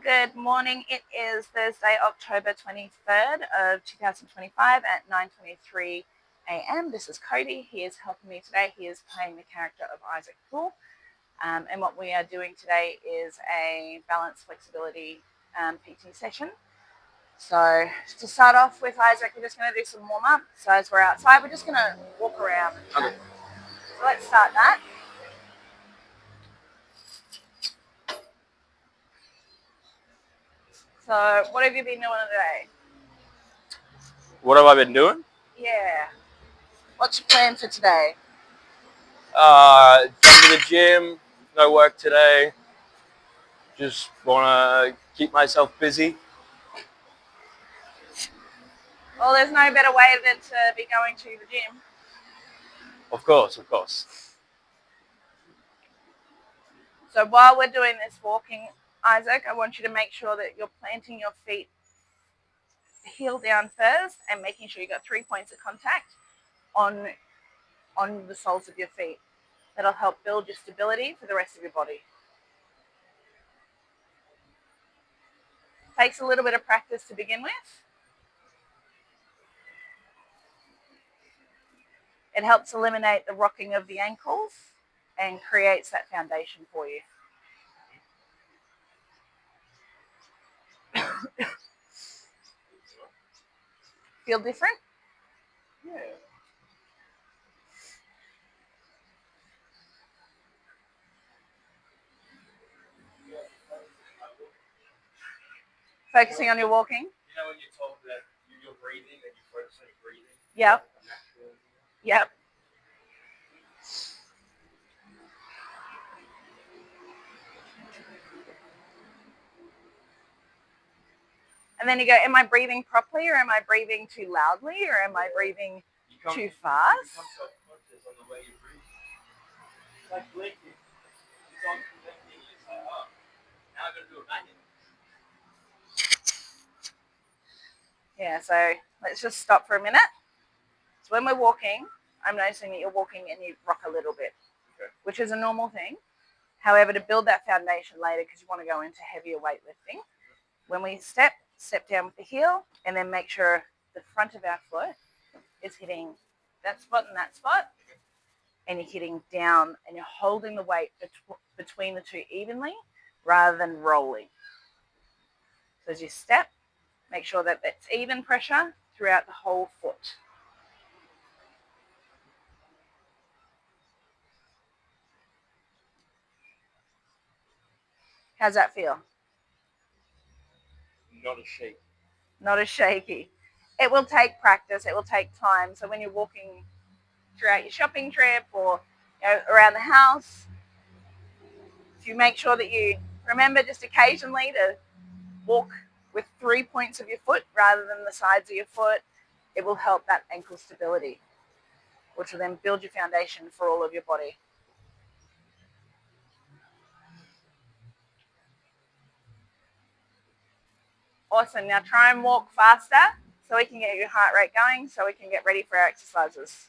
Good morning. It is Thursday, October 23rd of 2025 at 9:23 a.m. This is Cody. He is helping me today. He is playing the character of Isaac Poole. And what we are doing today is a balance flexibility PT session. So to start off with Isaac, we're just going to do some warm up. So as we're outside, we're just going to walk around. Okay. So let's start that. So what have you been doing today? What have I been doing? Yeah. What's your plan for today? Gone to the gym. No work today. Just wanna keep myself busy. Well, there's no better way than to be going to the gym. Of course, of course. So while we're doing this walking, Isaac, I want you to make sure that you're planting your feet heel down first and making sure you got 3 points of contact on the soles of your feet. That'll help build your stability for the rest of your body. Takes a little bit of practice to begin with. It helps eliminate the rocking of the ankles and creates that foundation for you. Feel different? Yeah. Focusing on your walking? You know when you told that you're breathing and you focus on your breathing? Yep. Yep. And then you go, am I breathing properly or am I breathing too loudly or am I breathing too fast? You become self-conscious on the way you breathe. It's like blinking. It's on connecting. It's like, oh, now I'm going to do it manually. Yeah, so let's just stop for a minute. So when we're walking, I'm noticing that you're walking and you rock a little bit, Okay. which is a normal thing. However, to build that foundation later, because you want to go into heavier weightlifting, when we step down with the heel and then make sure the front of our foot is hitting that spot and that spot, and you're hitting down and you're holding the weight between the two evenly rather than rolling. So as you step, make sure that it's even pressure throughout the whole foot. How's that feel? Not a shake. Not as shaky. It will take practice. It will take time. So when you're walking throughout your shopping trip or around the house, if you make sure that you remember just occasionally to walk with 3 points of your foot rather than the sides of your foot, it will help that ankle stability, which will then build your foundation for all of your body. Awesome. Now try and walk faster so we can get your heart rate going so we can get ready for our exercises.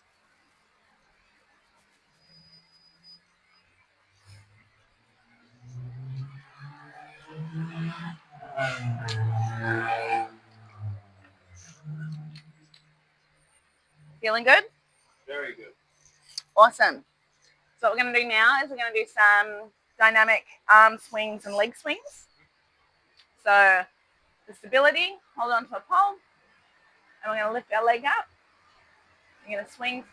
Feeling good? Very good. Awesome. So what we're going to do now is we're going to do some dynamic arm swings and leg swings. So the stability, hold on to a pole, and we're going to lift our leg up. You're going to swing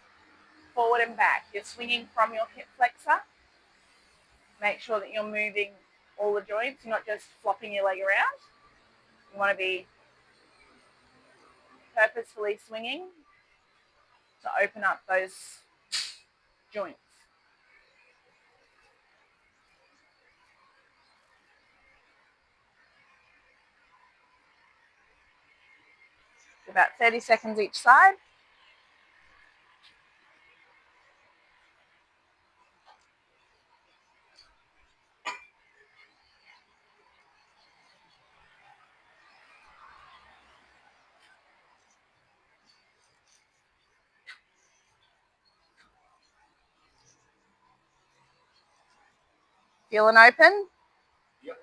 forward and back. You're swinging from your hip flexor. Make sure that you're moving all the joints. You're not just flopping your leg around. You want to be purposefully swinging to open up those joints. About 30 seconds each side. Feeling open? Yep.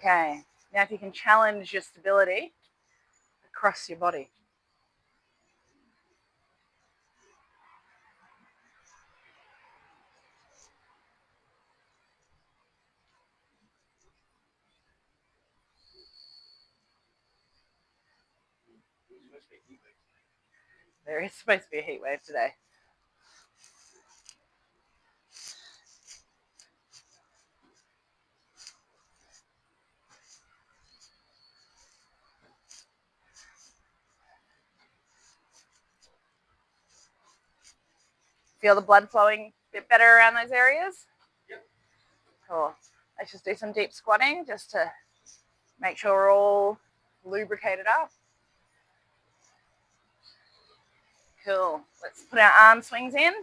Okay, now if you can challenge your stability across your body. There is supposed to be a heat wave today. Feel the blood flowing a bit better around those areas? Yep. Cool. Let's just do some deep squatting just to make sure we're all lubricated up. Cool. Let's put our arm swings in.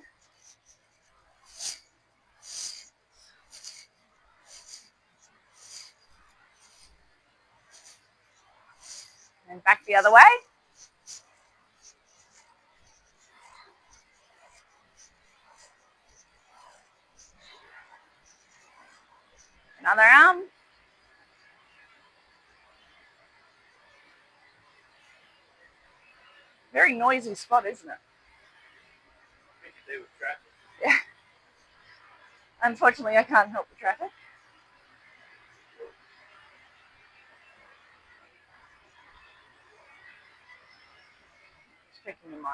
And back the other way. Another arm. Very noisy spot, isn't it? With traffic. Yeah. Unfortunately, I can't help the traffic. Just checking the mic.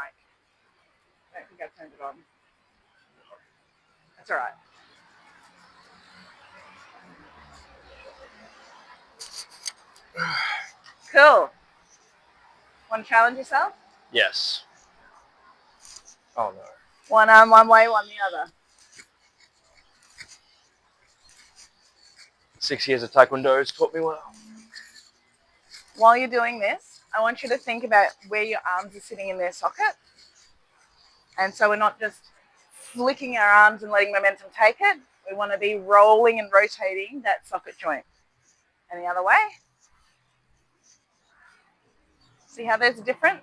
I don't think I turned it on. That's all right. Cool. Want to challenge yourself? Yes. Oh no. One arm one way, one the other. 6 years of Taekwondo has taught me well. While you're doing this, I want you to think about where your arms are sitting in their socket. And so we're not just flicking our arms and letting momentum take it. We want to be rolling and rotating that socket joint. And the other way. See how there's a difference?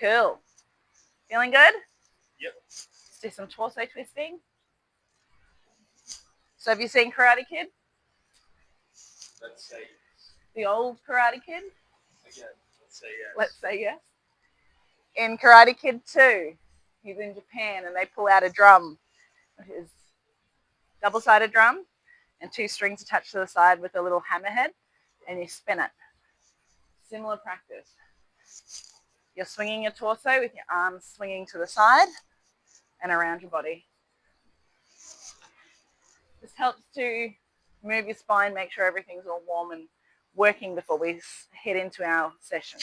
Cool. Feeling good? Yep. Let's do some torso twisting. So have you seen Karate Kid? Let's say yes. The old Karate Kid? Again, let's say yes. Let's say yes. In Karate Kid 2, he's in Japan and they pull out a drum. His double-sided drum and 2 strings attached to the side with a little hammerhead, and you spin it. Similar practice. You're swinging your torso with your arms swinging to the side and around your body. This helps to move your spine, make sure everything's all warm and working before we head into our session.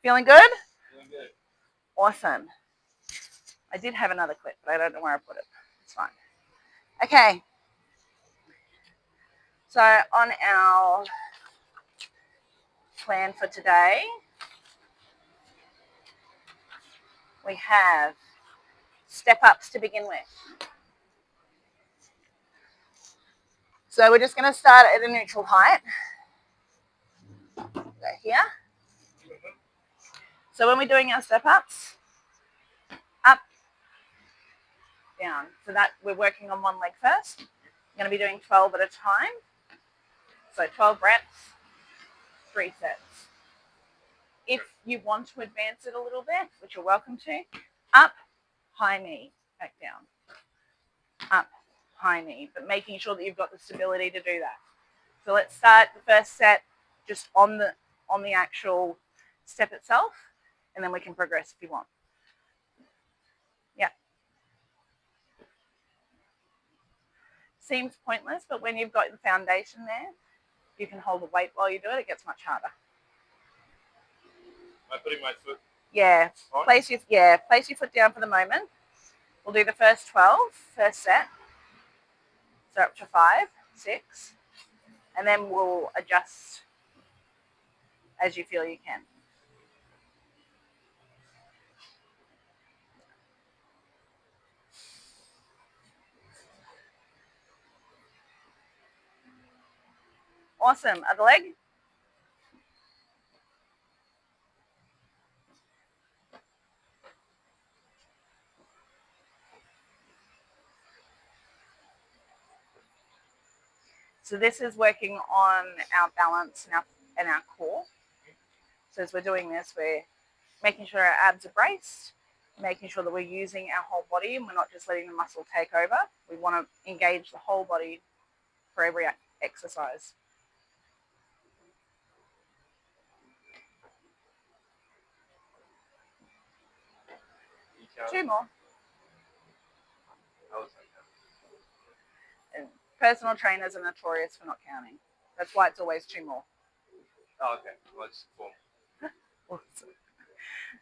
Feeling good? Feeling good. Awesome. I did have another clip, but I don't know where I put it. It's fine. Okay. So on our plan for today, we have step ups to begin with. So we're just going to start at a neutral height. Go here. So when we're doing our step ups, up, down. So that we're working on one leg first. We're going to be doing 12 at a time. So 12 reps, 3 sets. If you want to advance it a little bit, which you're welcome to, up, high knee, back down. Up, high knee, but making sure that you've got the stability to do that. So let's start the first set just on the actual step itself, and then we can progress if you want. Yeah. Seems pointless, but when you've got the foundation there, you can hold the weight while you do it. It gets much harder. Am I putting my foot? Yeah. On? Place your foot down for the moment. We'll do the first 12, first set. So up to 5, 6, and then we'll adjust as you feel you can. Awesome. Other leg. So this is working on our balance and our core. So as we're doing this, we're making sure our abs are braced, making sure that we're using our whole body and we're not just letting the muscle take over. We want to engage the whole body for every exercise. Two more. And personal trainers are notorious for not counting. That's why it's always two more. Oh, okay. Well, it's 4.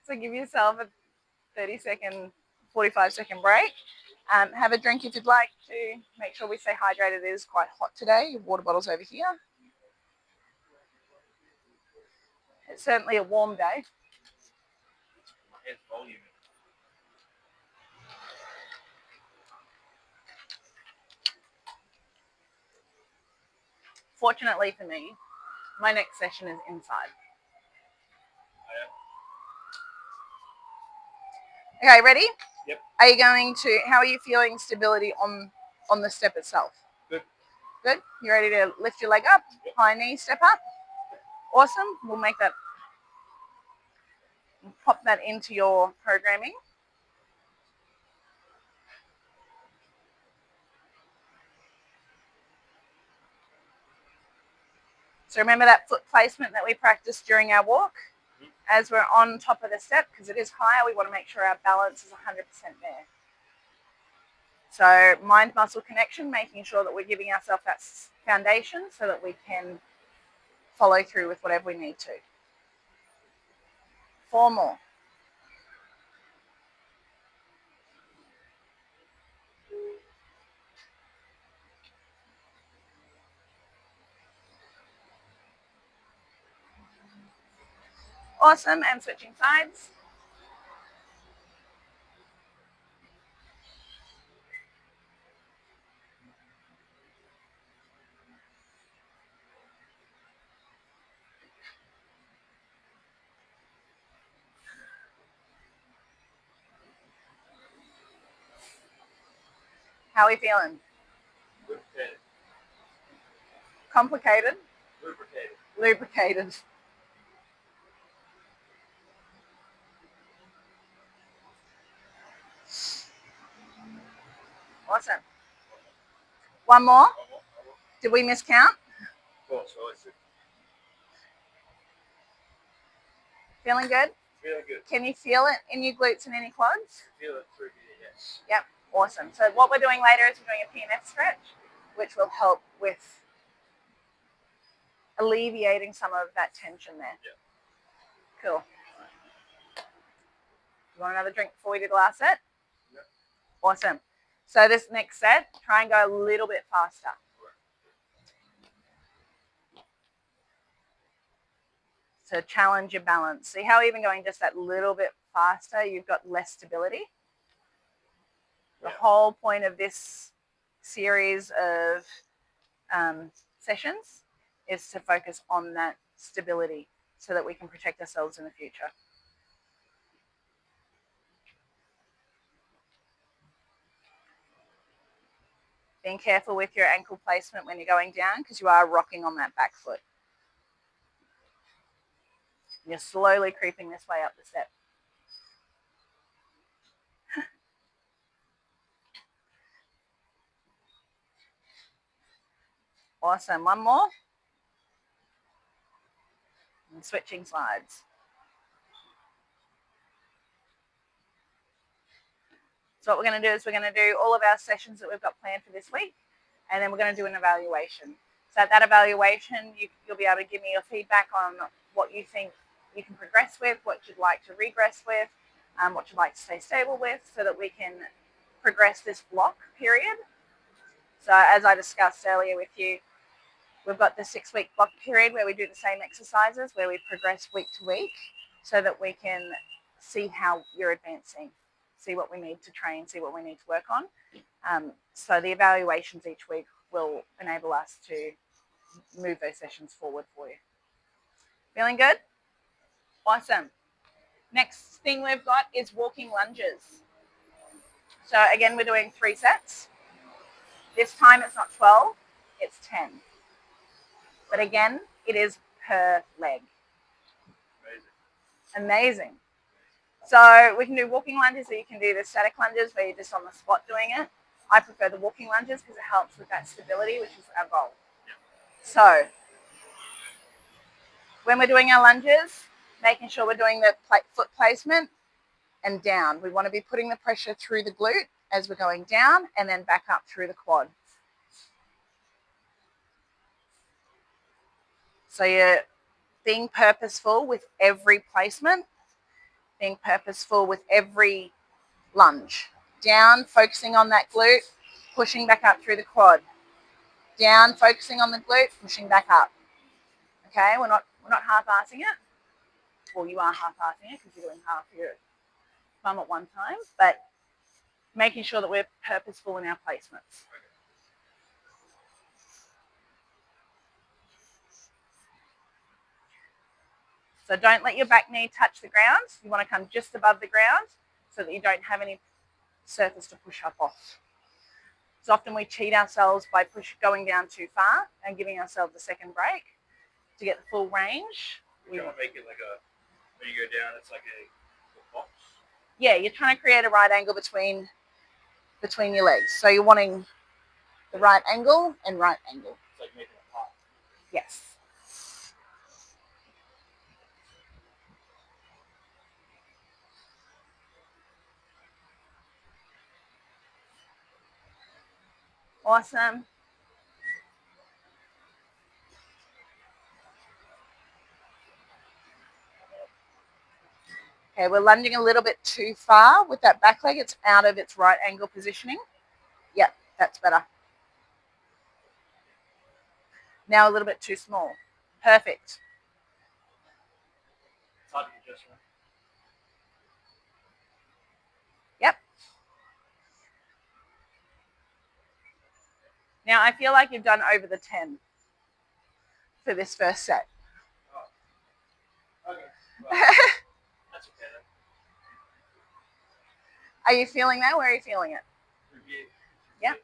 So give yourself a 30-second, 45-second break. Have a drink if you'd like to. Make sure we stay hydrated. It is quite hot today. Your water bottle's over here. It's certainly a warm day. Fortunately for me, my next session is inside. Okay, ready? Yep. Are you going to, how are you feeling stability on the step itself? Good. Good? You ready to lift your leg up? Yep. High knee, step up? Awesome. We'll make that, pop that into your programming. So remember that foot placement that we practiced during our walk? As we're on top of the step, because it is higher, we want to make sure our balance is 100% there. So mind-muscle connection, making sure that we're giving ourselves that foundation so that we can follow through with whatever we need to. 4 more. Awesome, and switching sides. How are we feeling? Lubricated. Complicated? Lubricated. Lubricated. Awesome. One more? Did we miscount? Of course, always good. Feeling good? Really good. Can you feel it in your glutes and any quads? Feel it through here, yes. Yep, awesome. So what we're doing later is we're doing a PNF stretch, which will help with alleviating some of that tension there. Yeah. Cool. You want another drink before we do the last set? Yep. Awesome. So this next set, try and go a little bit faster. So challenge your balance. See how even going just that little bit faster, you've got less stability? The whole point of this series of sessions is to focus on that stability so that we can protect ourselves in the future. Being careful with your ankle placement when you're going down because you are rocking on that back foot. You're slowly creeping this way up the step. Awesome. One more. And switching sides. So what we're going to do is we're going to do all of our sessions that we've got planned for this week, and then we're going to do an evaluation. So at that evaluation, you'll be able to give me your feedback on what you think you can progress with, what you'd like to regress with, what you'd like to stay stable with, so that we can progress this block period. So as I discussed earlier with you, we've got the 6-week block period where we do the same exercises, where we progress week to week, so that we can see how you're advancing, see what we need to train, see what we need to work on. So the evaluations each week will enable us to move those sessions forward for you. Feeling good? Awesome. Next thing we've got is walking lunges. So again, we're doing 3 sets. This time it's not 12, it's 10. But again, it is per leg. Amazing. So we can do walking lunges, or you can do the static lunges where you're just on the spot doing it. I prefer the walking lunges because it helps with that stability, which is our goal. So when we're doing our lunges, making sure we're doing the foot placement and down. We want to be putting the pressure through the glute as we're going down and then back up through the quad. So you're being purposeful with every placement, being purposeful with every lunge. Down, focusing on that glute, pushing back up through the quad. Down, focusing on the glute, pushing back up. Okay, we're not half-assing it. Well, you are half-assing it because you're doing half your bum at one time, but making sure that we're purposeful in our placements. So don't let your back knee touch the ground. You want to come just above the ground so that you don't have any surface to push up off. So often we cheat ourselves by going down too far and giving ourselves a second break to get the full range. You want to make it like when you go down, it's like a box? Yeah, you're trying to create a right angle between your legs. So you're wanting the right angle and right angle. It's like making a pop. Yes. Awesome. Okay, we're lunging a little bit too far with that back leg. It's out of its right angle positioning. Yep, that's better. Now a little bit too small. Perfect. It's hard to adjust, right? Yep. Now I feel like you've done over the 10 for this first set. Oh. Okay. Well, that's okay then. Are you feeling that? Where are you feeling it? Review. Yep.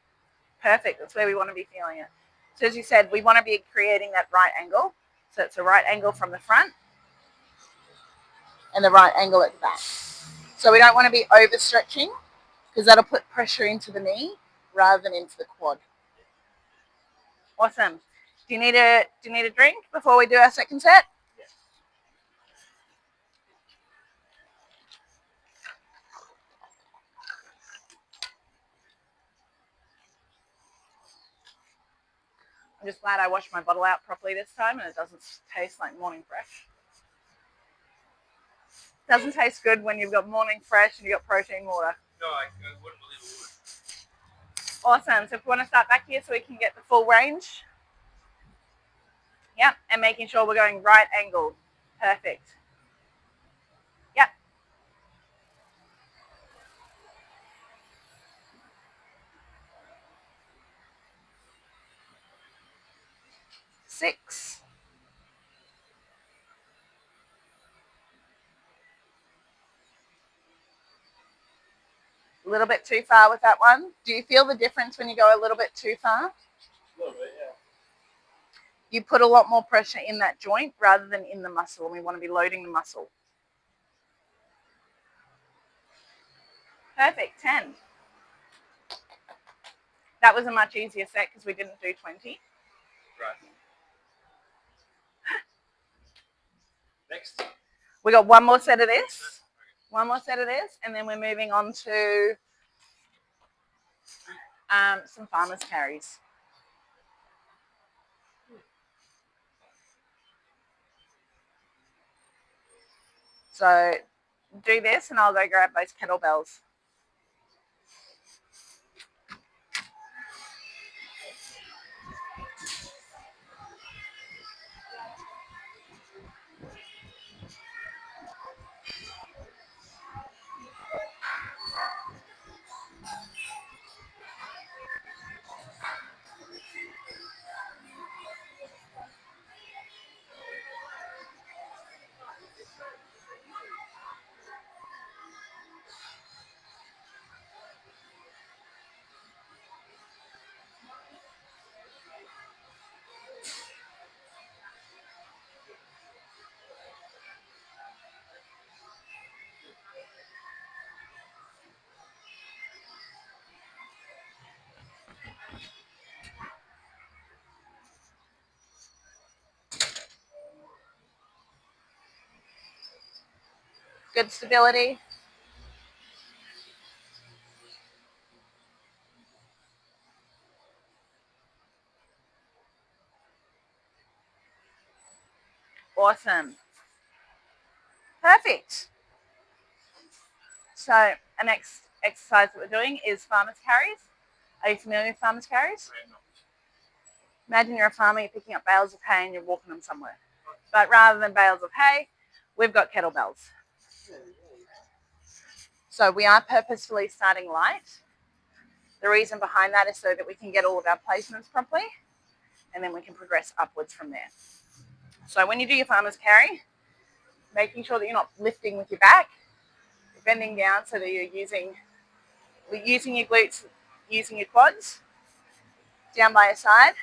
Perfect. That's where we want to be feeling it. So as you said, we want to be creating that right angle. So it's a right angle from the front and the right angle at the back. So we don't want to be overstretching because that'll put pressure into the knee rather than into the quad. Awesome. Do you need a drink before we do our second set? Yes. I'm just glad I washed my bottle out properly this time and it doesn't taste like morning fresh. Doesn't taste good when you've got morning fresh and you've got protein water. No, I wouldn't believe it would. Awesome. So if we want to start back here so we can get the full range. Yep. And making sure we're going right angled. Perfect. Yep. 6. A little bit too far with that one. Do you feel the difference when you go a little bit too far? A little bit, yeah. You put a lot more pressure in that joint rather than in the muscle, and we want to be loading the muscle. Perfect, 10. That was a much easier set because we didn't do 20. Right. Next. We got one more set of this. One more set of this, and then we're moving on to some farmer's carries. So do this and I'll go grab those kettlebells. Good stability. Awesome. Perfect. So our next exercise that we're doing is farmer's carries. Are you familiar with farmer's carries? Imagine you're a farmer, you're picking up bales of hay and you're walking them somewhere. But rather than bales of hay, we've got kettlebells. So we are purposefully starting light. The reason behind that is so that we can get all of our placements properly and then we can progress upwards from there. So when you do your farmer's carry, making sure that you're not lifting with your back, you're bending down so that you're using your glutes, using your quads down by your side,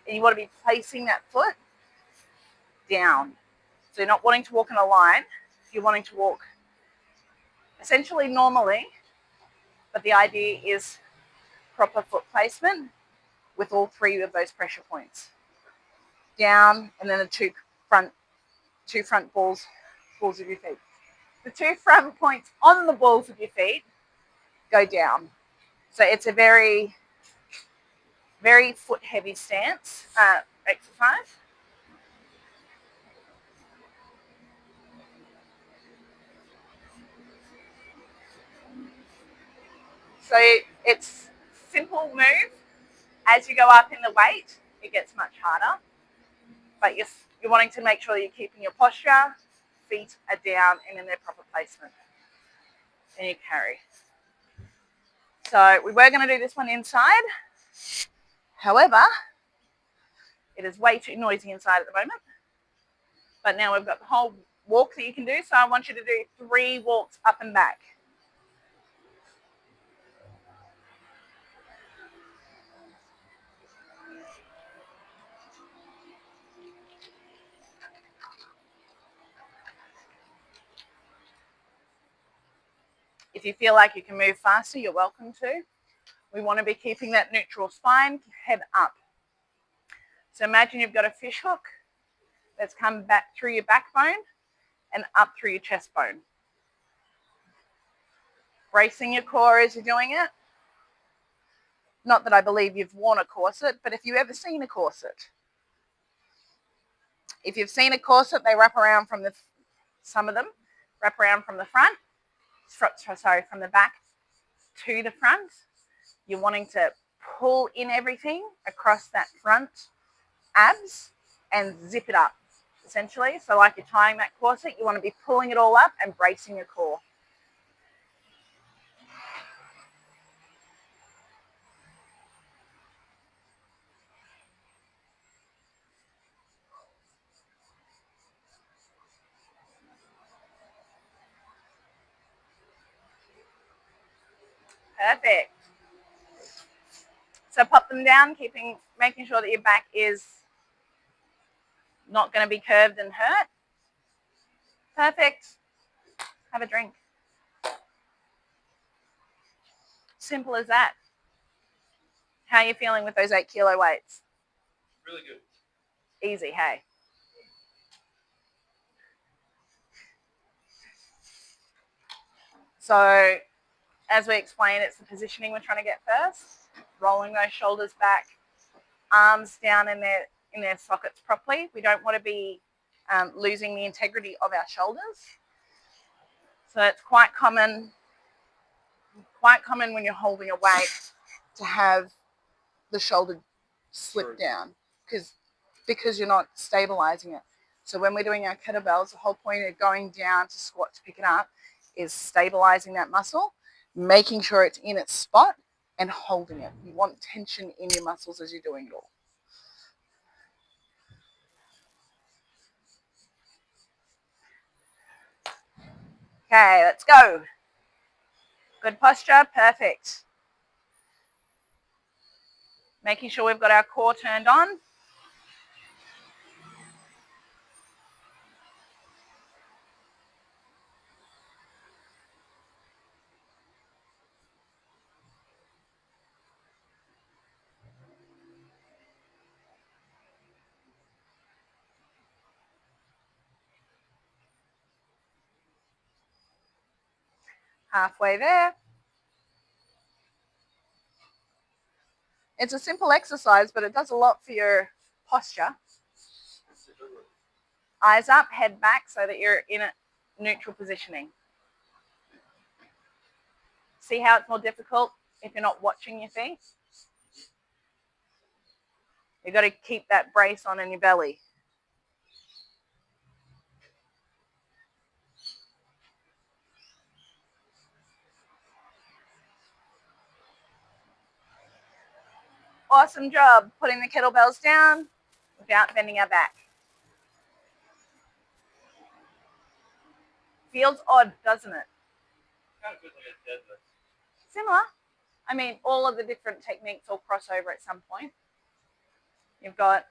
and you want to be placing that foot down. So you're not wanting to walk in a line, you're wanting to walk essentially normally, but the idea is proper foot placement with all three of those pressure points. Down, and then the two front balls of your feet. The two front points on the balls of your feet go down. So it's a very, very foot heavy stance exercise. So it's simple move. As you go up in the weight, it gets much harder. But you're wanting to make sure that you're keeping your posture, feet are down and in their proper placement. And you carry. So we were going to do this one inside. However, it is way too noisy inside at the moment. But now we've got the whole walk that you can do. So I want you to do 3 walks up and back. If you feel like you can move faster, you're welcome to. We want to be keeping that neutral spine, head up. So imagine you've got a fish hook that's come back through your backbone and up through your chest bone. Bracing your core as you're doing it. Not that I believe you've worn a corset, but if you've ever seen a corset. If you've seen a corset, they wrap around from some of them wrap around from the front, from the back to the front. You're wanting to pull in everything across that front abs and zip it up, essentially. So like you're tying that corset, you want to be pulling it all up and bracing your core. Perfect. So pop them down, making sure that your back is not going to be curved and hurt. Perfect. Have a drink. Simple as that. How are you feeling with those 8 kilo weights? Really good. Easy, hey? So as we explained, it's the positioning we're trying to get first. Rolling those shoulders back, arms down in their sockets properly. We don't want to be losing the integrity of our shoulders. So it's quite common when you're holding a weight to have the shoulder slip down because you're not stabilizing it. So when we're doing our kettlebells, the whole point of going down to squat to pick it up is stabilizing that muscle, making sure it's in its spot and holding it. You want tension in your muscles as you're doing it all. Okay, let's go. Good posture, perfect. Making sure we've got our core turned on. Halfway there. It's a simple exercise, but it does a lot for your posture. Eyes up, head back so that you're in a neutral positioning. See how it's more difficult if you're not watching your feet? You've got to keep that brace on in your belly. Awesome job putting the kettlebells down without bending our back. Feels odd, doesn't it? Kind of feels like a deadlift. Similar. I mean, all of the different techniques all cross over at some point. You've got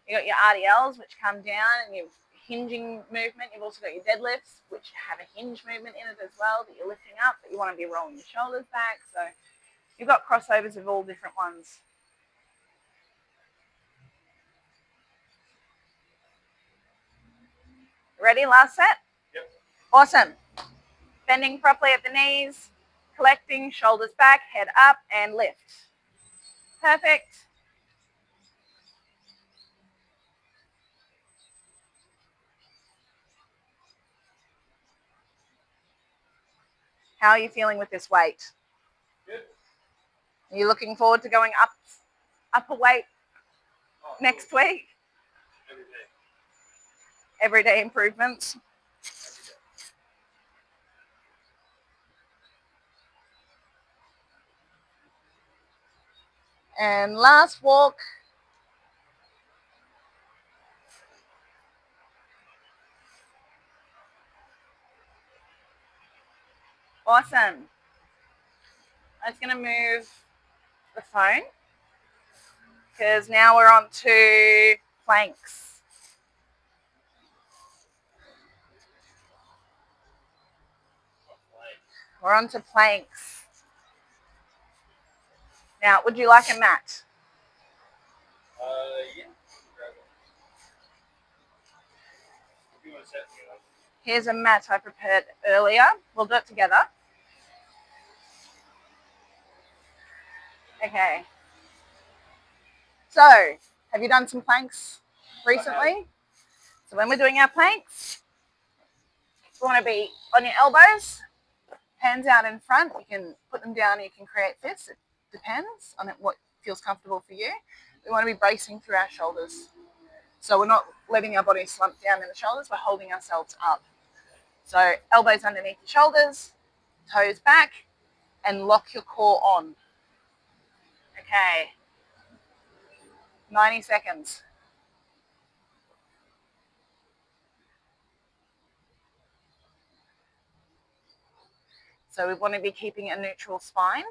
your RDLs, which come down, and your hinging movement. You've also got your deadlifts, which have a hinge movement in it as well, that you're lifting up, but you want to be rolling your shoulders back. So you've got crossovers of all different ones. Ready? Last set? Yep. Awesome. Bending properly at the knees, collecting, shoulders back, head up, and lift. Perfect. How are you feeling with this weight? Good. Are you looking forward to going up a weight next week? Every day. Everyday improvements. And last walk. Awesome. I'm just going to move the phone because now we're on to planks. We're on to planks. Now, would you like a mat? Yeah. If you want to set me up. Here's a mat I prepared earlier. We'll do it together. Okay. So, have you done some planks recently? So when we're doing our planks, you want to be on your elbows, hands out in front. You can put them down, you can create fists. It depends on what feels comfortable for you. We want to be bracing through our shoulders. So we're not letting our body slump down in the shoulders, we're holding ourselves up. So elbows underneath your shoulders, toes back, and lock your core on. Okay. 90 seconds. So we want to be keeping a neutral spine.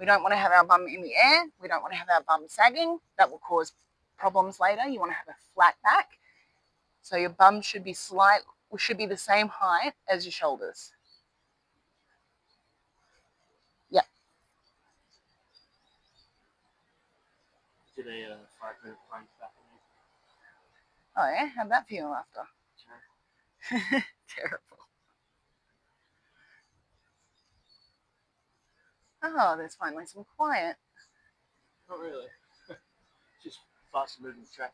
We don't want to have our bum in the air. We don't want to have our bum sagging. That will cause problems later. You want to have a flat back. So your bum should be the same height as your shoulders. Yep. Did a 5-minute plank back in there. Oh yeah, how'd that feel after? Sure. Terrible. Oh, there's finally some quiet. Not really. Just fast moving track.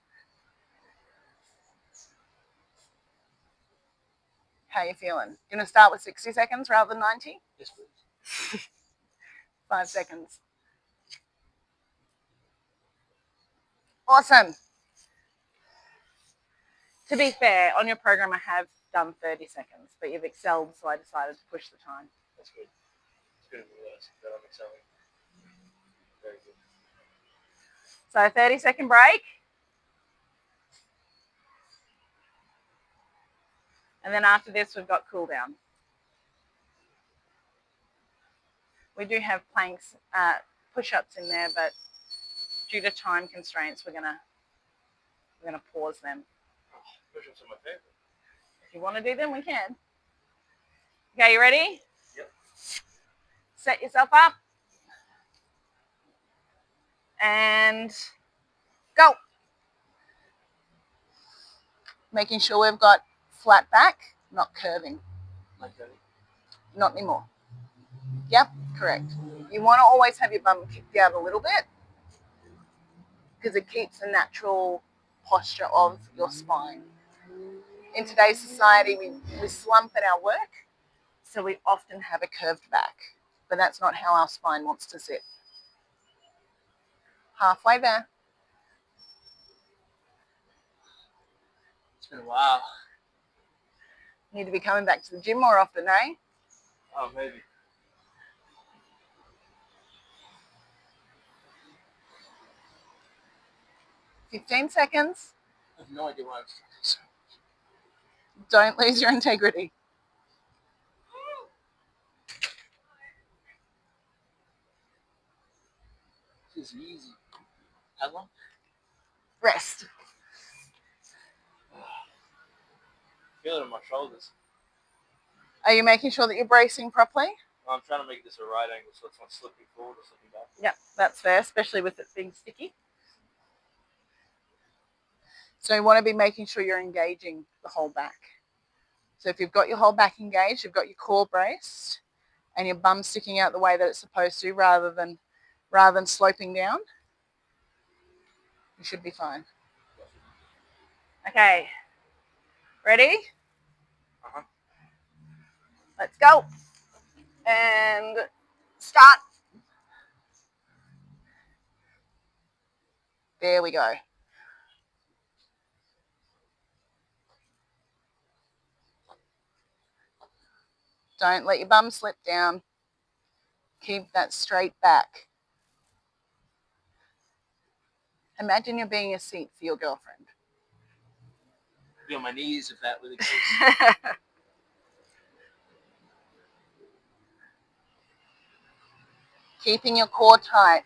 How you feeling? Gonna start with 60 seconds rather than 90? Yes, please. 5 seconds. Awesome. To be fair, on your program I have done 30 seconds, but you've excelled, so I decided to push the time. That's good. It's good to be honest that I'm excelling. Very good. So 30-second break. And then after this, we've got cool down. We do have planks, push-ups in there, but due to time constraints, we're gonna pause them. Push-ups are my favorite. If you want to do them, we can. Okay, you ready? Yep. Set yourself up. And go. Making sure we've got flat back, not curving. Like that. Not anymore. Yep, correct. You want to always have your bum kicked out a little bit because it keeps the natural posture of your spine. In today's society, we slump at our work, so we often have a curved back, but that's not how our spine wants to sit. Halfway there. It's been a while. Need to be coming back to the gym more often, eh? Oh, maybe. 15 seconds. I have no idea why I'm so. Don't lose your integrity. This is easy. How long? Rest. Feel it in my shoulders. Are you making sure that you're bracing properly? I'm trying to make this a right angle so it's not slipping forward or slipping back. Yep, that's fair, especially with it being sticky. So you want to be making sure you're engaging the whole back. So if you've got your whole back engaged, you've got your core braced, and your bum sticking out the way that it's supposed to rather than sloping down, you should be fine. Okay. Ready? Uh-huh. Let's go. And start. There we go. Don't let your bum slip down. Keep that straight back. Imagine you're being a seat for your girlfriend. Be on my knees if that were the case. Keeping your core tight.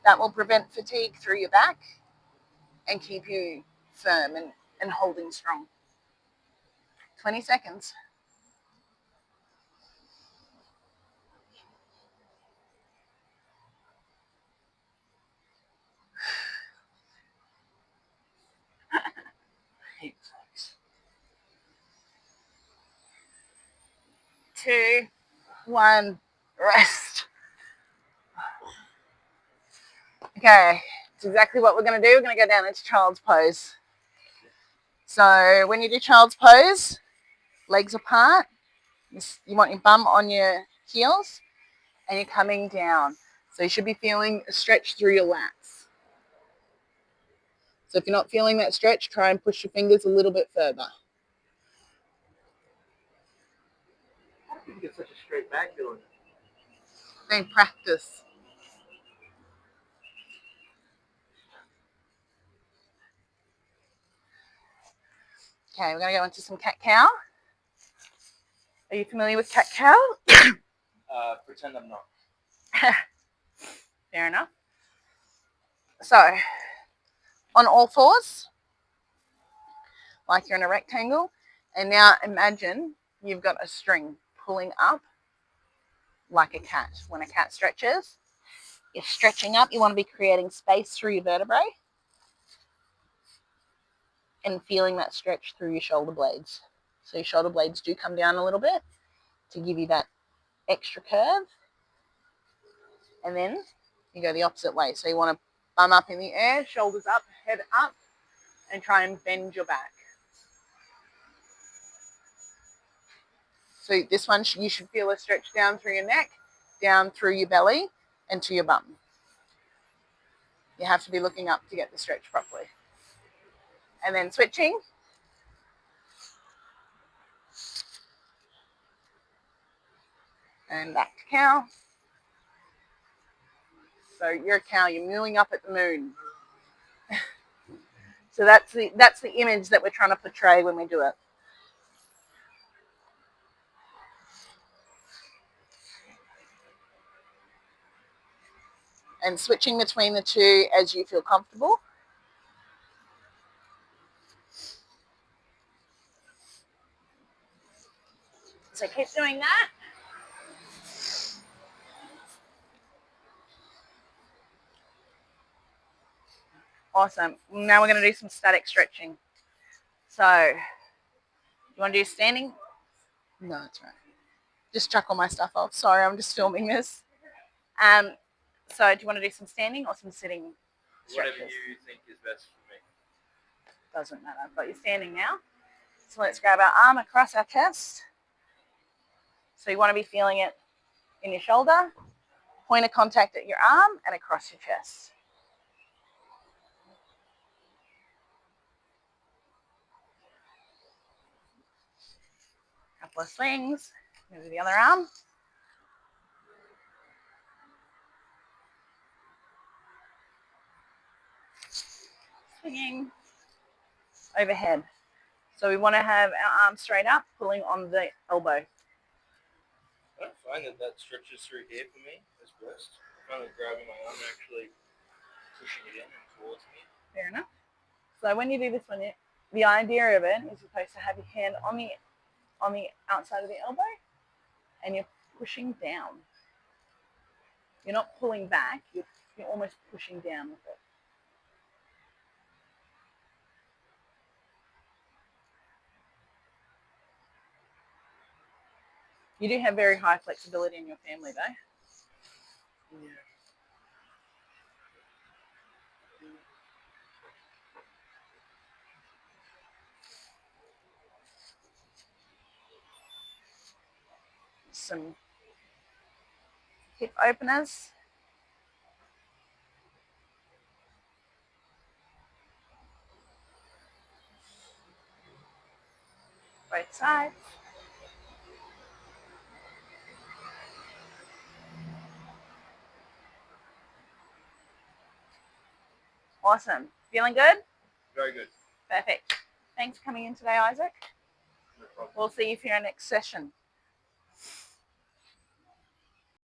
That will prevent fatigue through your back and keep you firm and holding strong. 20 seconds. I hate flex. 2, 1, rest. Okay, it's exactly what we're going to do. We're going to go down into child's pose. So when you do child's pose, legs apart, you want your bum on your heels, and you're coming down. So you should be feeling a stretch through your lats. So if you're not feeling that stretch, try and push your fingers a little bit further. How do people get such a straight back doing it? Then practice. Okay, we're going to go into some cat-cow. Are you familiar with cat-cow? Pretend I'm not. Fair enough. So, on all fours, like you're in a rectangle, and now imagine you've got a string pulling up like a cat. When a cat stretches, you're stretching up. You want to be creating space through your vertebrae and feeling that stretch through your shoulder blades. So your shoulder blades do come down a little bit to give you that extra curve. And then you go the opposite way. So you want to bum up in the air, shoulders up, head up, and try and bend your back. So this one, you should feel a stretch down through your neck, down through your belly, and to your bum. You have to be looking up to get the stretch properly. And then switching. And back to cow. So you're a cow, you're mooing up at the moon. So that's the image that we're trying to portray when we do it. And switching between the two as you feel comfortable. So keep doing that. Awesome. Now we're going to do some static stretching. So, you want to do standing? No, that's right. just chuck all my stuff off. Sorry, I'm just filming this. So do you want to do some standing or some sitting stretches? Whatever you think is best for me. Doesn't matter. I've got you standing now. So let's grab our arm across our chest. So you want to be feeling it in your shoulder, point of contact at your arm and across your chest. Couple of swings. Move to the other arm. Swinging overhead. So we want to have our arm straight up, pulling on the elbow. I don't find that stretches through here for me as best. I'm kind of grabbing my arm and actually pushing it in and towards me. Fair enough. So when you do this one, the idea of it is supposed to have your hand on the outside of the elbow and you're pushing down. You're not pulling back, you're almost pushing down with it. You do have very high flexibility in your family though. Yeah. Some hip openers. Both sides. Awesome. Feeling good? Very good. Perfect. Thanks for coming in today, Isaac. No problem. We'll see you for your next session.